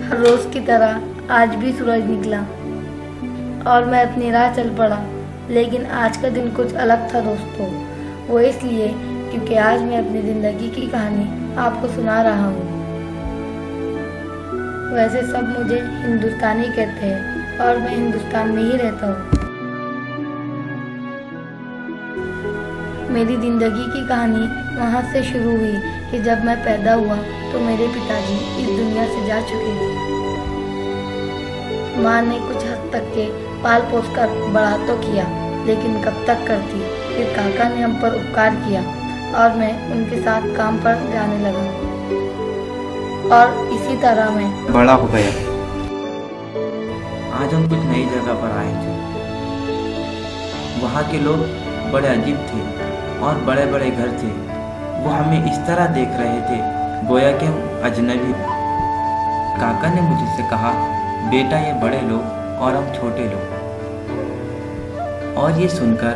हर रोज की तरह आज भी सूरज निकला और मैं अपनी राह चल पड़ा। लेकिन आज का दिन कुछ अलग था दोस्तों। वो इसलिए क्योंकि आज मैं अपनी ज़िंदगी की कहानी आपको सुना रहा हूँ। वैसे सब मुझे हिंदुस्तानी कहते हैं और मैं हिंदुस्तान में ही रहता हूँ। मेरी ज़िंदगी की कहानी वहाँ से शुरू हुई कि जब मैं पैदा हुआ तो मेरे पिताजी इस दुनिया से जा चुके थे। माँ ने कुछ हद तक के पाल पोस कर बड़ा तो किया, लेकिन कब तक करती। फिर काका ने हम पर उपकार किया और मैं उनके साथ काम पर जाने लगा और इसी तरह मैं बड़ा हो गया। आज हम कुछ नई जगह पर आए थे। वहाँ के लोग बड़े अजीब थे और बड़े बड़े घर थे। वो हमें इस तरह देख रहे थे गोया कि हम अजनबी। काका ने मुझसे कहा, बेटा ये बड़े लोग और हम छोटे लोग। और ये सुनकर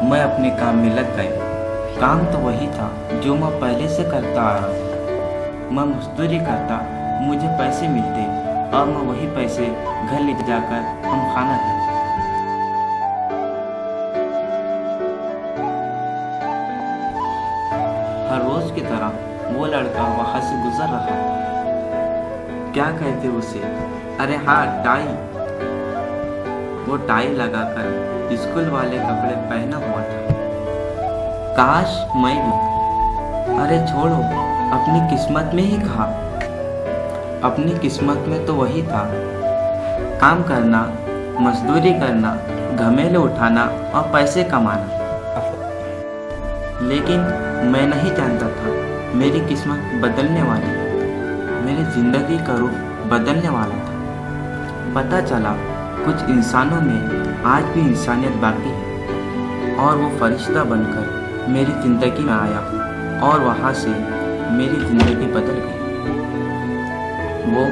मैं अपने काम में लग गया। काम तो वही था जो मैं पहले से करता आ रहा था। मैं मजदूरी करता, मुझे पैसे मिलते और मैं वही पैसे घर ले जाकर हम खाना खाते। हर रोज की तरह वो लड़का वहाँ से गुजर रहा। क्या कहते उसे? अरे हाँ, टाई। वो टाई लगाकर स्कूल वाले कपड़े पहना हुआ था। काश मैं भी। अरे छोड़ो, अपनी किस्मत में ही कहा। अपनी किस्मत में तो वही था, काम करना, मजदूरी करना, घमेले उठाना और पैसे कमाना। लेकिन मैं नहीं जानता था मेरी किस्मत बदलने वाली है। मेरी जिंदगी का रुख बदलने वाला था। पता चला कुछ इंसानों में आज भी इंसानियत बाकी है और वो फरिश्ता बनकर मेरी ज़िंदगी में आया और वहाँ से मेरी ज़िंदगी बदल गई। वो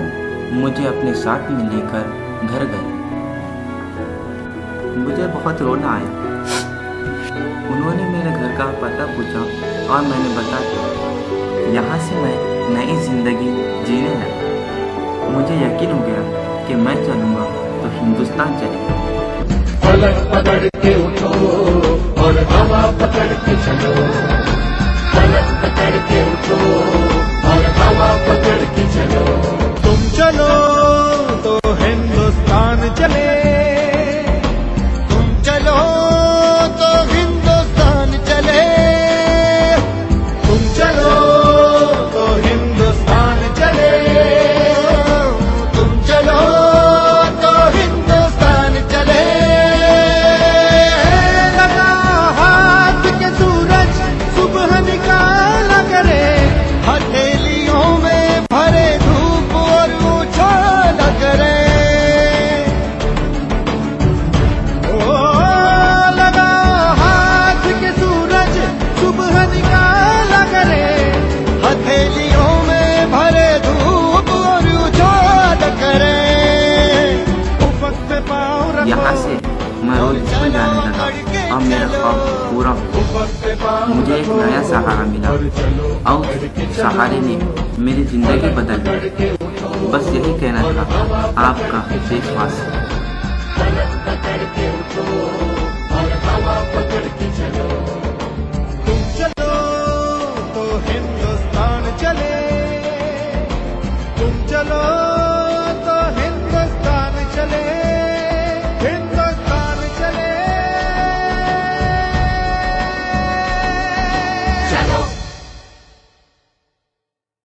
मुझे अपने साथ में लेकर घर गए। मुझे बहुत रोना आया। उन्होंने मेरे घर का पता पूछा और मैंने बता दिया। यहाँ से मैं नई ज़िंदगी जीने लगा। मुझे यकीन हो गया कि मैं चलूँगा तो हिंदुस्तान चलेगा। पलक पकड़ के उठो और हवा पकड़ के चलो। पलक पकड़ के उठो और हवा पकड़ के चलो। तुम चलो तो हिंदुस्तान चले। तुम चलो तो हिंदुस्तान चले। तुम चलो तो हिंदुस्तान चले। तुम चलो तो हिंदुस्तान चले। लगा हाथ के सूरज सुबह निकाला करे। हथेलियों में भरे धूप और उछाला करे। ओ लगा हाथ के सूरज सुबह निकाला करे। हथेलियों में भरे धूप और उछाला करे। उफक पे पाँव रखो। यहाँ से मैं रोज स्कूल जाने लगा और मेरा ख्वाब पूरा हुआ। मुझे एक नया सहारा मिला और सहारे ने मेरी जिंदगी बदल दी। बस यही कहना था आपका देशवासी।